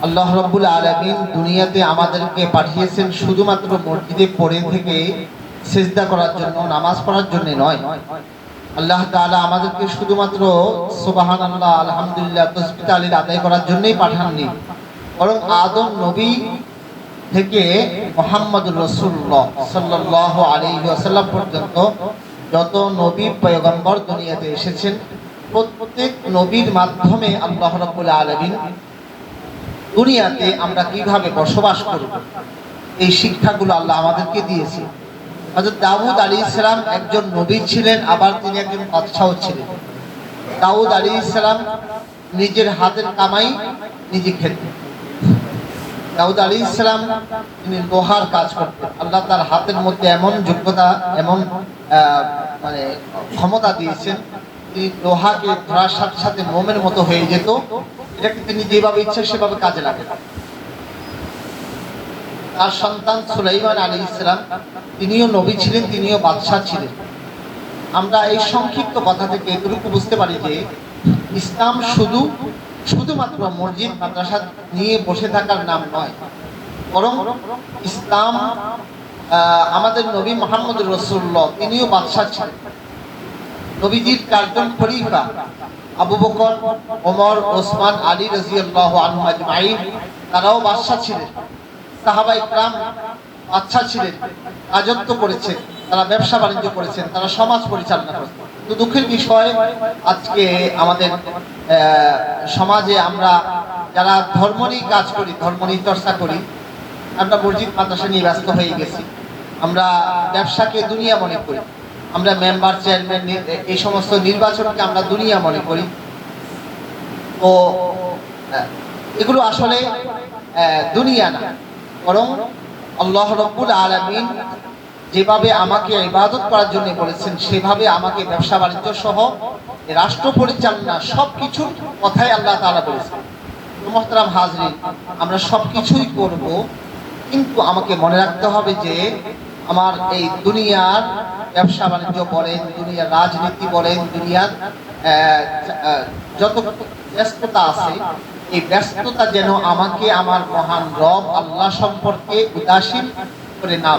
আল্লাহ রাব্বুল আলামিন দুনিয়াতে আমাদেরকে পাঠিয়েছেন শুধুমাত্র মসজিদে পড়ে থেকে সিজদা করার জন্য, নামাজ পড়ার জন্য নয়। আল্লাহ তাআলা আমাদেরকে শুধুমাত্র সুবহানাল্লাহ, আলহামদুলিল্লাহ, তাসবিহ তাহলিল আদায় করার জন্যই পাঠাননি, বরং আদম নবী থেকে মুহাম্মদুর রাসূলুল্লাহ সাল্লাল্লাহু আলাইহি ওয়াসাল্লাম পর্যন্ত যত নবী পয়গম্বর দুনিয়াতে এসেছেন, প্রত্যেক নবীর মাধ্যমে আল্লাহ রাব্বুল আলামিন দুনিয়াতে আমরা কিভাবে বসবাস করব এই শিক্ষাগুলো আল্লাহ আমাদেরকে দিয়েছে। হযরত দাউদ আলাইহিস সালাম একজন নবী ছিলেন, আবার তিনি একজন বাদশাও ছিলেন। দাউদ আলাইহিস সালাম নিজের হাতের কামাই নিজে খেতেন। দাউদ আলাইহিস সালাম তিনি লোহার কাজ করতেন। আল্লাহ তার হাতের মধ্যে এমন যোগ্যতা, এমন মানে ক্ষমতা দিয়েছেন, তিনি লোহাকে ধরার সাথে সাথে মোমের মতো হয়ে যেত। এটাকে তিনি যেভাবে ইচ্ছা সেভাবে কাজে লাগাতেন। তার সন্তান সুলাইমান আলাইহিস সালাম তিনিও নবী ছিলেন, তিনিও বাদশাহ ছিলেন। আমরা এই সংক্ষিপ্ত কথা থেকে এটুকু বুঝতে পারি যে ইসলাম শুধুমাত্র মসজিদ মাদ্রাসা নিয়ে বসে থাকার নাম নয়, বরং ইসলাম আমাদের নবী মুহাম্মদুর রাসূলুল্লাহ তিনিও বাদশাহ ছিলেন। নবীজির চারজন খলিফা আবু বকর, ওমর, ওসমান, আলী রাদিয়াল্লাহু আনহুম আজমাইন, তারাও বাদশাহ ছিলেন। সাহাবায়ে কেরাম বাদশাহ ছিলেন, রাজত্ব করেছেন, তারা ব্যবসা বাণিজ্য করেছেন, তারা সমাজ পরিচালনা করেছেন। তো দুঃখের বিষয়, আজকে আমাদের সমাজে আমরা যারা ধর্ম নিয়ে কাজ করি, ধর্ম নিয়ে চর্চা করি, আমরা মসজিদ মাদ্রাসা নিয়ে ব্যস্ত হয়ে গেছি। আমরা ব্যবসাকে দুনিয়া মনে করি, আমরা মেম্বার, চেয়ারম্যান, এই সমস্ত নির্বাচনকে আমরা দুনিয়া মনে করি। তো এগুলো আসলে দুনিয়া না, বরং আল্লাহ রাব্বুল আলামিন যেভাবে আমাকে ইবাদত করার জন্য বলেছেন, সেভাবে আমাকে ব্যবসা বাণিজ্য সহ রাষ্ট্র পরিচালনা সবকিছুর কথাই আল্লাহ তাআলা বলেছেন। মুহতারাম হাজরিন, আমরা সবকিছুই করব, কিন্তু আমাকে মনে রাখতে হবে যে আমার এই দুনিয়ার ব্যবসা বাণিজ্য বলেন, দুনিয়ার রাজনীতি বলেন, দুনিয়ার যত ব্যস্ততা আছে, এই ব্যস্ততা যেন আমাকে আমার মহান রব আল্লাহ সম্পর্কে উদাসীন করে না।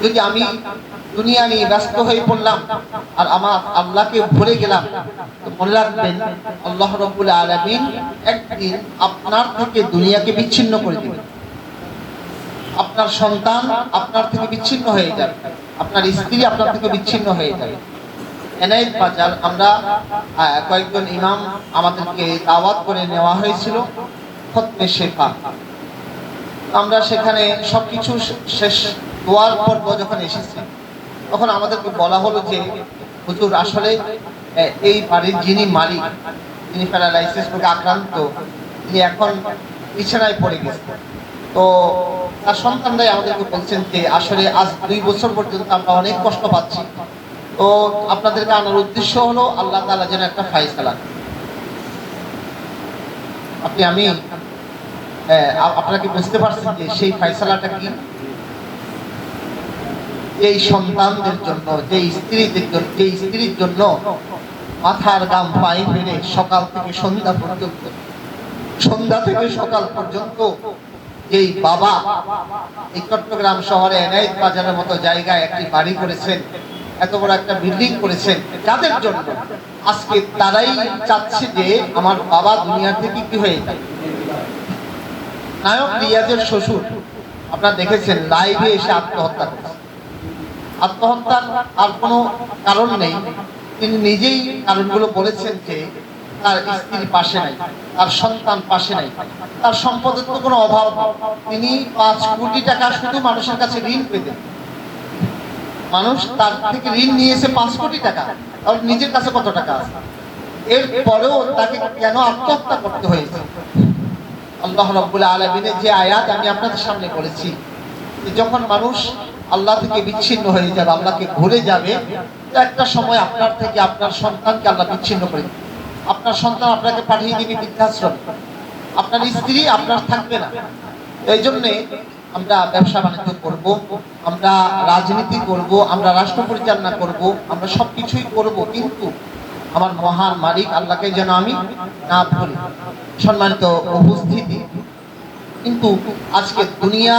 যদি আমি দুনিয়া নিয়ে ব্যস্ত হয়ে পড়লাম আর আমার আল্লাহকে ভুলে গেলাম, তো মনে রাখবেন আল্লাহ রাব্বুল আলামিন একদিন আপনার থেকে দুনিয়াকে বিচ্ছিন্ন করে দিবেন। আপনার সন্তান আপনার থেকে বিচ্ছিন্ন হয়ে যাবে, আপনার স্ত্রী আপনার থেকে বিচ্ছিন্ন হয়ে যাবে। এনায়েত বাজার আমরা কয়েকজন ইমাম আমাদেরকে দাওয়াত করে নেওয়া হয়েছিল খতমে শেফা। আমরা সেখানে সবকিছু শেষ দোয়ার পর্ব যখন এসেছি, তখন আমাদেরকে বলা হলো যে হুজুর, আসলে এই বাড়ির যিনি মালিক, তিনি প্যারালাইসিস রোগে আক্রান্ত, তিনি এখন বিছানায় পড়ে গেছেন। তো তার সন্তানরাই আমাদেরকে বলছেন যে আসলে আজ 2 বছর পর্যন্ত আমরা অনেক কষ্ট পাচ্ছি। তো আপনাদেরকে আনার উদ্দেশ্য হলো আল্লাহ তাআলা যেন একটা ফায়সালা। আমি আপনাকে বুঝতে পারছেন যে সেই ফায়সালাটা কি? এই সন্তানদের জন্য, যে স্ত্রীর জন্য মাথার ঘাম পায়ে ফেলে সকাল থেকে সন্ধ্যা পর্যন্ত, সন্ধ্যা থেকে সকাল পর্যন্ত যেই বাবা এই চট্টগ্রাম শহরে এনায়েত বাজারের মতো জায়গায় একটি বাড়ি করেছেন, এত বড় একটা বিল্ডিং করেছেন, যাদের জন্য আজকে তারাই চাচ্ছে যে আমার বাবা দুনিয়া থেকে কি হয়ে যায়। নায়ক রিয়াজের শ্বশুর আপনারা দেখেছেন লাইভে এসে আত্মহত্যা করেছেন। আত্মহত্যার আর কোনো কারণ নেই, তিনি নিজেই কারণগুলো বলেছেন যে তার স্ত্রী পাশে নাই, তার সন্তান পাশে নাই, তার সম্পদের তো কোনো অভাব নেই। তিনি 5 কোটি টাকা শুধু মানুষের কাছে ঋণ পেতেন। মানুষ তার থেকে ঋণ নিয়েছে 5 কোটি টাকা, আর নিজের কাছে কত টাকা আছে? এর পরেও তাকে কেন আত্মহত্যা করতে হয়েছে? আল্লাহ রাব্বুল আলামিনের যে আয়াত আমি আপনাদের সামনে বলেছি, যখন মানুষ আল্লাহ থেকে বিচ্ছিন্ন হয়ে যাবে, আল্লাহকে ভুলে যাবে, একটা সময় আপনার থেকে আপনার সন্তানকে আল্লাহ বিচ্ছিন্ন করে দিবে। আপনার সন্তান আপনাকে পাঠিয়ে দিবে বৃদ্ধাশ্রমে, আপনার স্ত্রী আপনার থাকবে না। এই জন্যে আমরা ব্যবসা বাণিজ্য করব, আমরা রাজনীতি করব, আমরা রাষ্ট্র পরিচালনা করব, আমরা সবকিছুই করব, কিন্তু আমার মহান মালিক আল্লাহকে যেন আমি না ভুলি। সম্মানিত উপস্থিতি, কিন্তু আজকে দুনিয়া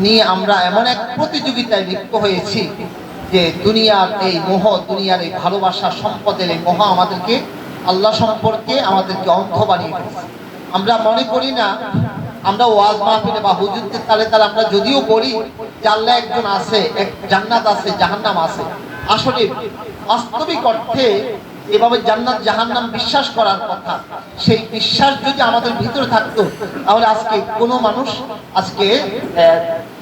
নিয়ে আমরা এমন এক প্রতিযোগিতায় লিপ্ত হয়েছি যে দুনিয়ার এই মোহ, দুনিয়ার এই ভালোবাসা, সম্পদের এই মোহ আমাদেরকে আল্লাহ সম্পর্কে আমাদেরকে অন্ধ বানিয়ে ফেলেছে। আমরা মনে করি না, আমরা ওয়াজ মাহফিলে বা হুজুরদের তালে তালে আমরা যদিও বলি যে আল্লাহ একজন আছে, এক জান্নাত আছে, জাহান্নাম আছে, আসলে বাস্তবিক অর্থে এভাবে জান্নাত জাহান্নাম বিশ্বাস করার কথা, সেই বিশ্বাস যদি আমাদের ভিতরে থাকতো তাহলে আজকে কোনো মানুষ, আজকে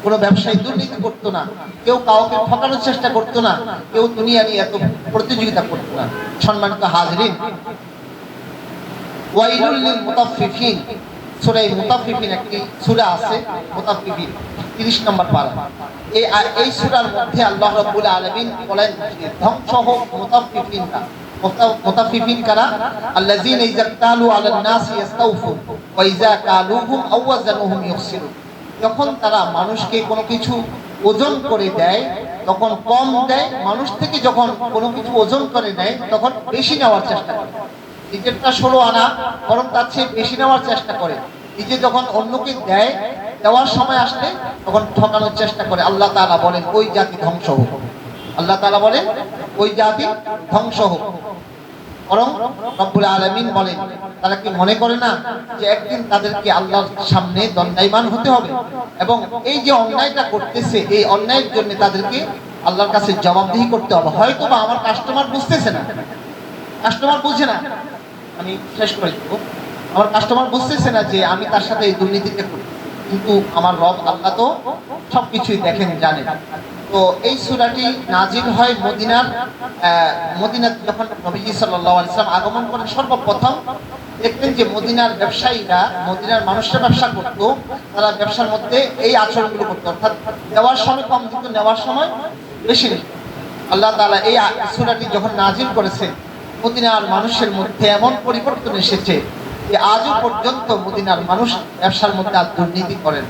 কোনো ব্যবসায়ী দুর্নীতি করতো না, কেউ কাউকে ঠকানোর চেষ্টা করতো না, কেউ দুনিয়া নিয়ে এত প্রতিযোগিতা করতো না। সম্মানিত হাজরিন, ওয়াইলুল লিল মুতাফফিফিন, সূরা মুতাফফিফিন একটি সূরা আছে, মুতাফফিফিন 30 নম্বর পারা। এই সূরার মধ্যে আল্লাহ রাব্বুল আলামিন বলেন ধ্বংস হোক মুতাফফিফিনরা। মুতাফফিফিন কারা? আল্লাযীনা ইযা কালু আলান নাসি ইস্তাউফুন ওয়া ইযা কালুহুম আও ওয়াজানুহুম ইউখসিরুন। যখন তারা মানুষকে কোনো কিছু ওজন করে দেয় তখন কম দেয়, মানুষ থেকে যখন কোনো কিছু ওজন করে নেয় তখন বেশি নেওয়ার চেষ্টা করে। নিজেরটা 16 আনা, বরং তার চেয়ে বেশি নেওয়ার চেষ্টা করে। নিজে যখন অন্যকে দেয়, দেওয়ার সময় আসলে তখন ঠকানোর চেষ্টা করে। আল্লাহ তাআলা বলেন ওই জাতি ধ্বংস হোক। আল্লাহ তাআলা বলেন ওই জাতি ধ্বংস হোক। বরং রব্বুল আলামিন বলেন তারা কি মনে করে না যে একদিন তাদেরকে আল্লাহর সামনে দণ্ডায়মান হতে হবে, এবং এই যে অন্যায়টা করতেছে এই অন্যায়ের জন্য তাদেরকে আল্লাহর কাছে জবাবদিহি করতে হবে। হয়তো বা আমার কাস্টমার বুঝতেছে না, কাস্টমার বুঝে না, আমি শেষ করে দেবো, আমার কাস্টমার বুঝতেছে না যে আমি তার সাথে এই দুর্নীতিটা করি, কিন্তু আমার রব আল্লাহ তো সবকিছুই দেখেন, জানেন। তো এই সূরাটি নাজিল হয় মদিনার যখন নবীজি সাল্লাল্লাহু আলাইহি ওয়াসাল্লাম আগমন করেন, সর্বপ্রথম দেখলেন যে মদিনার ব্যবসায়ীরা, মদিনার মানুষরা ব্যবসা করতো, তারা ব্যবসার মধ্যে এই আচরণগুলো করতো, অর্থাৎ দেওয়ার সময় কম দিত, নেওয়ার সময় বেশি নিত। আল্লাহ তাআলা এই সূরাটি যখন নাজিল করেছেন, মদিনার মানুষের মধ্যে এমন পরিবর্তন এসেছে যে আজও পর্যন্ত মদিনার মানুষ ব্যবসার মধ্যে আর দুর্নীতি করেন।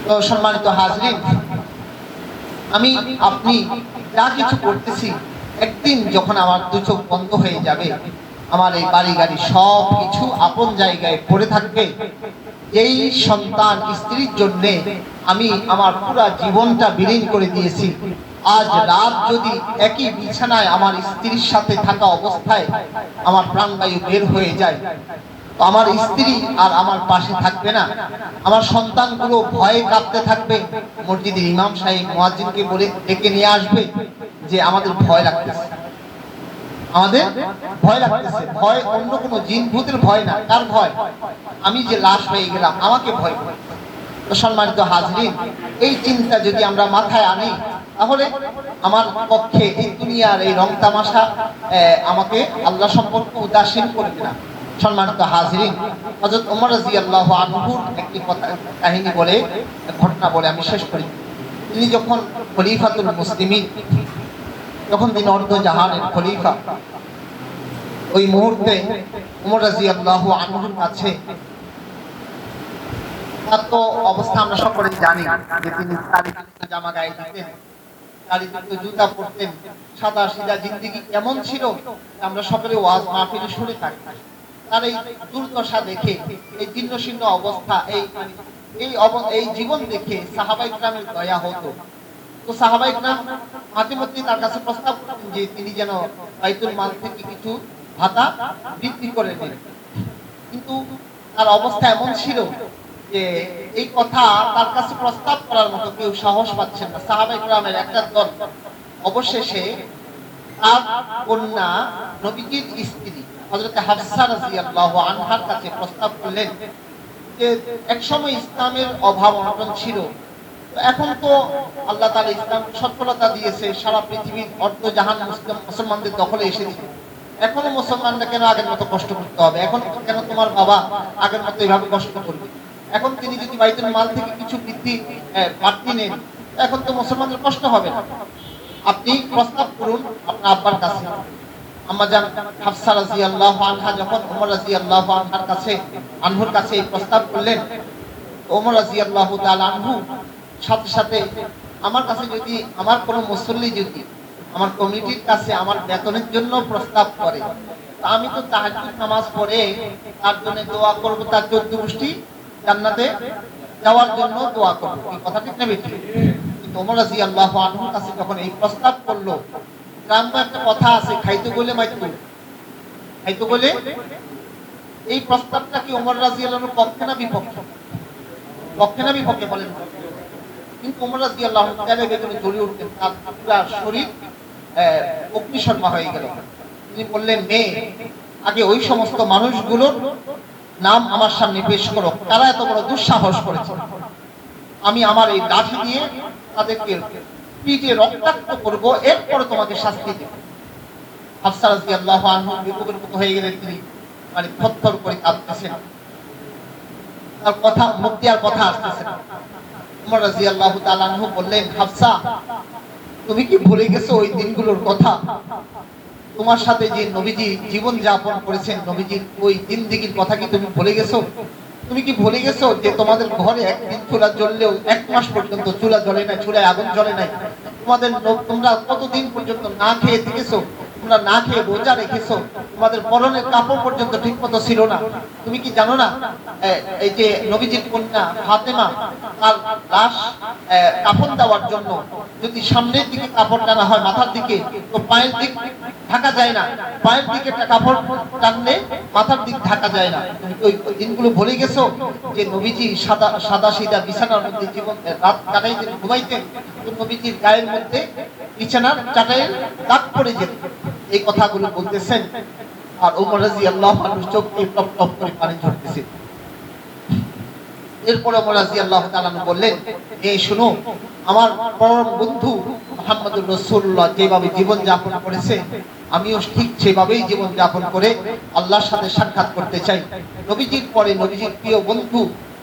তো সম্মানিত হাজরিন, আমি আপনি যা কিছু করতেছি, একদিন যখন আমার দু চোখ বন্ধ হয়ে যাবে, আমার এই বাড়ি গাড়ি সব কিছু আপন জায়গায় পড়ে থাকবে, এই সন্তান স্ত্রীর জন্য আমি আমার পুরা জীবনটা বিলীন করে দিয়েছি, আজ রাত যদি একই বিছানায় আমার স্ত্রীর সাথে থাকা অবস্থায় আমার প্রাণবায়ু বের হয়ে যায়, তো আমার স্ত্রী আর আমার পাশে থাকবে না, আমার সন্তানগুলো ভয়ে কাঁপতে থাকবে। মসজিদের ইমাম সাহেব মুয়াজ্জিনকে বলে ডেকে নিয়ে আসবে যে আমাদের ভয় লাগতেছে, আমাদের ভয় লাগতেছে। ভয় অন্য কোনো জিন ভূতের ভয় না, কার ভয়? আমি যে লাশ হয়ে গেলাম, আমাকে ভয় করে। তো সম্মানিত হাজরিন, এই চিন্তা যদি আমরা মাথায় আনি তাহলে আমার পক্ষে এই দুনিয়ার এই রং তামাশা আমাকে আল্লাহ সম্পর্কে উদাসীন করবে না। সম্মানিত হাজরিন, হযরত ওমর রাদিয়াল্লাহু আনহুর একটি কাহিনী বলে, ঘটনা বলে আমি শেষ করি। তিনি যখন খলিফাতুল মুসলিমিন, যখন তিনি অর্ধ জাহানের খলিফা, ওই মুহূর্তে ওমর রাদিয়াল্লাহু আনহুর কাছে তার তো অবস্থা আমরা সকলেই জানি যে তিনি তারিখযুক্ত জামা গায়ে দিতেন, তারিখযুক্ত জুতা পরতেন, সাদা সিধা জিন্দেগি কেমন ছিল আমরা সকলে ওয়াজ মাহফিলে শুনে থাকি। তার এই দুর্দশা দেখে, এই জীর্ণশীর্ণ অবস্থা, এই জীবন দেখে সাহাবায়ে কেরামের দয়া হতো। তো সাহাবায়ে কেরাম মাঝে মধ্যে তার কাছে প্রস্তাব করতেন যে তিনি যেন বাইতুল মাল থেকে কিছু ভাতা বৃদ্ধি করে নেন, কিন্তু তার অবস্থা এমন ছিল যে এই কথা তার কাছে প্রস্তাব করার মতো কেউ সাহস পাচ্ছেন না। সাহাবায়ে কেরামের একটা দল অবশেষে তার কন্যা নবীজির স্ত্রী হযরত হাফসা রাদিয়াল্লাহু আনহার কাছে প্রস্তাব করলেন যে একসময় ইসলামের অভাব অনটন ছিল, এখন তো আল্লাহ তাআলা ইসলাম সফলতা দিয়েছে, সারা পৃথিবীর অর্ধ জাহান মুসলমানদের দখলে এসে দিয়েছে, এখনো মুসলমানরা কেন আগের মতো কষ্ট করতে হবে? এখন কেন তোমার বাবা আগের মতো এইভাবে কষ্ট করবে? এখন তিনি যদি বাইতুল মাল থেকে কিছু বৃদ্ধি বাড়তি নেন, এখন তো মুসলমানদের কষ্ট হবে না। আপনি প্রস্তাব করুন আপনার আব্বার কাছে। আম্মাজান হাফসা রাদিয়াল্লাহু আনহা যখন ওমর রাদিয়াল্লাহু আনহুর কাছে এই প্রস্তাব করলেন, ওমর রাদিয়াল্লাহু তাআলা আনহু সাথে সাথে আমার কাছে যদি আমার কোনো মুসল্লি যদি আমার কমিটির কাছে আমার বেতনের জন্য প্রস্তাব করে। আমি তো তাহাজ্জুদ নামাজ পড়ে তার জন্য দোয়া করব, তার 14 গোষ্ঠী জান্নাতে যাওয়ার জন্য দোয়া করব। এই কথা ঠিক না বেঠিক? কিন্তু ওমর রাদিয়াল্লাহু আনহুর কাছে যখন এই প্রস্তাব করলো, গ্রামে একটা কথা আছে, খাইতে গেলে মাইতো, খাইতে গেলে, এই প্রস্তাবটা কি ওমর রাদিয়াল্লাহু আনহুর পক্ষে না বিপক্ষে? পক্ষে না বিপক্ষে বলেন? কিন্তু ওমর রাদিয়াল্লাহু তাআলা বেগুনে জ্বলে উঠলেন, তার পুরো শরীর অগ্নিশর্মা হয়ে গেল। তিনি বললেন, মেয়ে, আগে ওই সমস্ত মানুষগুলোর নাম আমার সামনে পেশ করো, তারা এত বড় দুঃসাহস করেছে। আমি আমার এই লাঠি দিয়ে তাদেরকে পিটে রক্তাক্ত করব, এরপরে তোমাকে শাস্তি দেব। হাফসা রাদিয়াল্লাহু আনহু বিপদের মতো হয়ে গেলেন, তিনি মানে থরথর করে কাঁপতেছেন, তার কথা মুখ দিয়ে আর কথা আসতেছে না। ওমর রাদিয়াল্লাহু তাআলা আনহু বললেন, হাফসা, তুমি কি ভুলে গেছো ওই দিনগুলোর কথা? তোমার সাথে যে নবীজি জীবন যাপন করেছেন, নবীজির ওই জিন্দেগীর কথা কি তুমি ভুলে গেছো? তুমি কি ভুলে গেছো যে তোমাদের ঘরে একদিন চুলা জ্বললেও 1 মাস পর্যন্ত চুলা জ্বলে নাই, চুলায় আগুন জ্বলে নাই? তোমরা কতদিন পর্যন্ত না খেয়ে থেকেছো, তোমরা না খেয়ে রোজা রেখেছো, তোমাদের পরনের কাপড় পর্যন্ত ঠিক মতো ছিল না। তুমি কি জানো না এই যে নবীজির কন্যা ফাতেমা, তার লাশ কাফন দেওয়ার জন্য যদি সামনের দিকে কাপড় টানা হয় মাথার দিকে, তো পায়ের দিক ঢাকা যায় না, পায়ের দিকে একটা কাপড় টানলে মাথার দিক ঢাকা যায় না। তুমি ওই দিনগুলো ভুলে গেছো যে নবীজি সাদা সিধা বিছানার মধ্যে জীবন রাত কাটাইতেন, ঘুমাইতেন, তো নবীজির গায়ের মধ্যে বিছানার চাটাইয়ের দাগ পড়ে যেত। এই কথাগুলো বলতেছেন, আর ওমর রাদিয়াল্লাহু আনহু চোখ দিয়ে টপ টপ করে পানি ঝরতেছে। এরপরে ওমর রাদিয়াল্লাহু তাআলা বললেন, এই শুনো, আমার পরম বন্ধু মুহাম্মদুর রাসূলুল্লাহ যেভাবে জীবন যাপন করেছে, আমিও ঠিক সেভাবেই জীবন যাপন করে আল্লাহর সাথে সাক্ষাৎ করতে চাই। নবীজির পরে নবীজির প্রিয় বন্ধু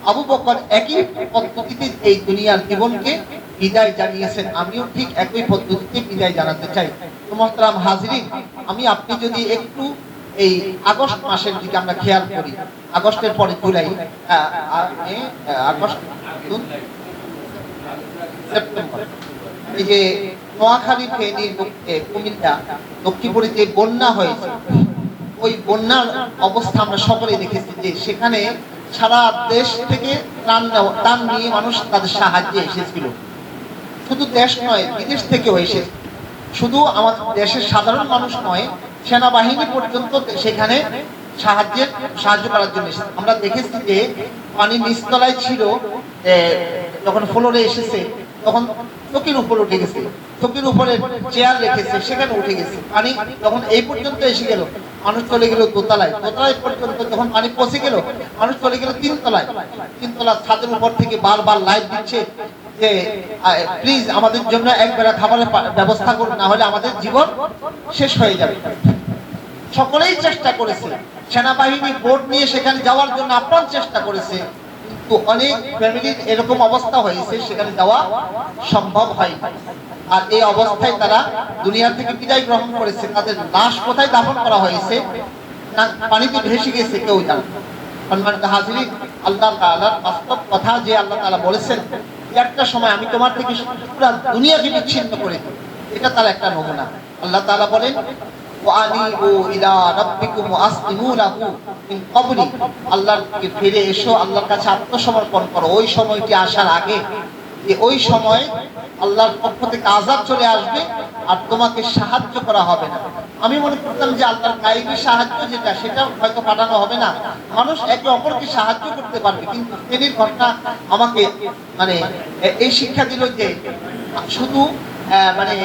আবু বকর একই পদ্ধতিতে এই দুনিয়ার জীবনকে বিদায় জানিয়েছেন, আমিও ঠিক একই পদ্ধতিতে বিদায় জানাতে চাই। তো মুহতারাম হাজিরিন, আপনি যদি একটু এই আগস্ট মাসের দিকে আমরা খেয়াল করি, আগস্টের পরে জুলাই, আগস্ট, সেপ্টেম্বর, এই যে নোয়াখালী, ফেনী, কুমিল্লা, লক্ষ্মীপুরে যে বন্যা হয়েছে, ওই বন্যার অবস্থা আমরা সকলেই দেখেছি যে সেখানে সারা দেশ থেকে ত্রাণ নিয়ে মানুষ তাদের সাহায্যে এসেছিল। শুধু দেশ নয়, বিদেশ থেকেও এসেছে। শুধু আমাদের দেশের সাধারণ মানুষ নয়, সেনাবাহিনী পর্যন্ত সেখানে সাহায্য করার জন্য এসেছে। আমরা দেখেছি যে পানি নিচতলায় ছিল, যখন ফ্লোরে এসেছে তখন চকির উপর উঠে গেছে, চকির উপরে চেয়ার রেখেছে, সেখানে উঠে গেছে। পানি যখন এই পর্যন্ত এসে গেল, মানুষ চলে গেল দোতলায়, দোতলায় পর্যন্ত যখন পানি পৌঁছে গেল, মানুষ চলে গেল তিনতলায়। তিনতলার ছাদের উপর থেকে বারবার লাইট দিচ্ছে যে প্লিজ আমাদের জন্য একবেলা খাবারের ব্যবস্থা করুন, না হলে আমাদের জীবন শেষ হয়ে যাবে। সকলেই চেষ্টা করেছে, সেনাবাহিনী বোট নিয়ে সেখানে যাওয়ার জন্য আপ্রাণ চেষ্টা করেছে, কিন্তু অনেক ফ্যামিলির এরকম অবস্থা হয়েছে সেখানে যাওয়া সম্ভব হয়। আর এই অবস্থায় তারা দুনিয়া থেকে বিদায় গ্রহণ করেছে। তাদের লাশ কোথায় দাফন করা হয়েছে, না পানিতে ভেসে গেছে, কেউ জানে না। সম্মানিত হাজিরিন, আল্লাহ তাআলার বাস্তব কথা যে আল্লাহ তাআলা বলেছেন একটা সময় আমি তোমার থেকে পুরো দুনিয়াকে বিচ্ছিন্ন করে দেব, এটা তার একটা নমুনা। আল্লাহ তাআলা বলেন, ওয়ানিবু ইলা রাব্বিকুম ওয়াসলিমু লাহু মিন ক্বাবলি, আল্লাহর দিকে ফিরে এসো, আল্লাহর কাছে আত্মসমর্পণ করো। ওই সময়টি আসার আগে, যে ওই সময় আল্লাহর পক্ষ থেকে আযাব চলে আসবে আর তোমাকে সাহায্য করা হবে না। আমি মনে করতাম যে আল্লাহর গায়বী সাহায্য যেটা, সেটা হয়তো পাঠানো হবে না, মানুষ একে অপরকে সাহায্য করতে পারবে। কিন্তু ফেনীর ঘটনা আমাকে মানে এই শিক্ষা দিল যে শুধু মানে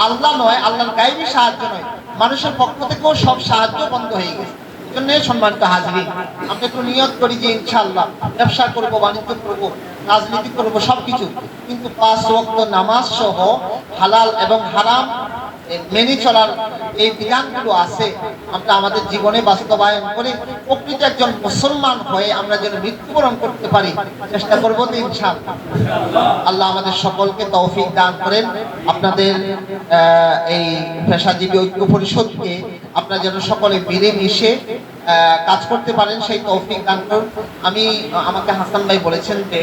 আল্লাহ নয়, আল্লাহর গায়বী সাহায্য নয়, মানুষের পক্ষ থেকেও সব সাহায্য বন্ধ হয়ে গেছে। এজন্য সম্মানিত হাজিরিন, আমরা একটু নিয়ত করি যে ইনশাআল্লাহ ব্যবসা করব, বাণিজ্য করব, রাজনীতি করব, সবকিছু, কিন্তু 5 ওয়াক্ত নামাজ সহ হালাল এবং হারাম মেনে চলার এই বিধানগুলো আছে, আমরা আমাদের জীবনে বাস্তবায়ন করে প্রকৃত একজন মুসলমান হয়ে আমরা যেন মৃত্যুবরণ করতে পারি, চেষ্টা করবো তো ইনশাআল্লাহ। আল্লাহ আমাদের সকলকে তৌফিক দান করেন। আপনাদের এই পেশাজীবী ঐক্য পরিষদকে আপনারা যেন সকলে মিলেমিশে কাজ করতে পারেন, সেই তৌফিক দান করুন। আমাকে হাসান ভাই বলেছেন যে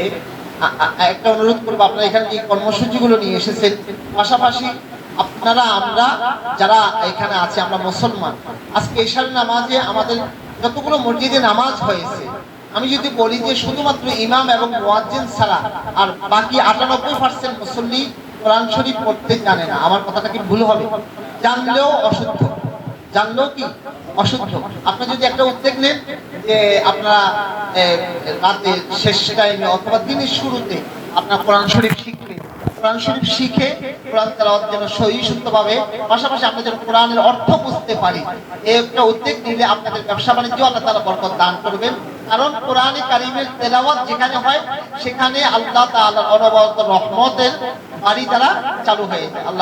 একটা অনুরোধ করবো, আপনারা এখানে যে কর্মসূচিগুলো নিয়ে এসেছেন, পাশাপাশি আপনারা আমরা যারা এখানে আছি আমরা মুসলমান, আজকে এশার নামাজে আমাদের যতগুলো মসজিদে নামাজ হয়েছে, আমি যদি বলি যে শুধুমাত্র ইমাম এবং মুয়াজ্জিন ছাড়া আর বাকি 98% মুসল্লি কোরআন শরীফ পড়তে জানে না, আমার কথাটা কি ভুল হবে? জানলেও অশুদ্ধ, জানলেও কি অশুদ্ধ। আপনি যদি একটা উদ্যোগ নেন যে আপনারা রাতে শেষ টাইমে অথবা দিনের শুরুতে আপনার কোরআন শরীফ শিখবেন, কোরআন শরীফ শিখে কোরআন তেলাওয়াত যেন সহি শুদ্ধভাবে, পাশাপাশি আমরা যেন কোরআনের অর্থ বুঝতে পারি, এই একটা উদ্যোগ নিলে আপনাদের ব্যবসা বাণিজ্য আল্লাহ তাআলা বরকত দান করবেন। কারণ কোরআনে কারিমের তেলাওয়াত যেখানে হয় সেখানে আল্লাহ তাআলার অনবরত রহমতের বাড়ি দ্বারা চালু হয়ে যায়। আল্লাহ